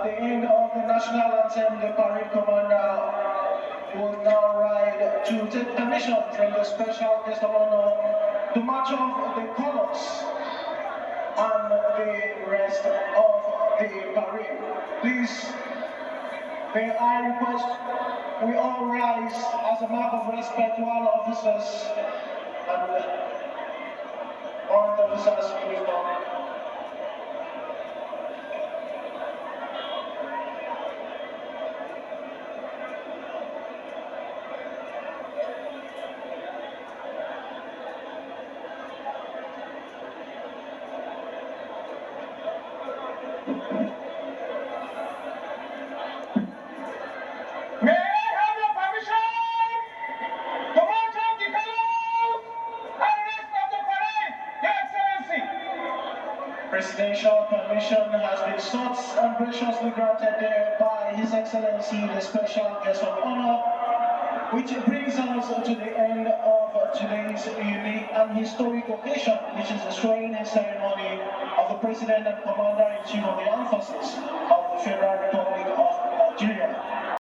At the end of the national anthem, the parade commander will now ride to take permission from the special guest of honor to march off the colors and the rest of the parade. Please, may I request we all rise as a mark of respect to all officers and armed officers in uniform. May I have your permission to march off the colors and rest of the parade, Your Excellency? Presidential permission has been sought and graciously granted by His Excellency, the special guest of honor, which brings us to the end of today's unique and historic occasion, which is the swearing-in ceremony of the President and Commander-in-Chief of the Armed Forces of the Federal Republic of Nigeria.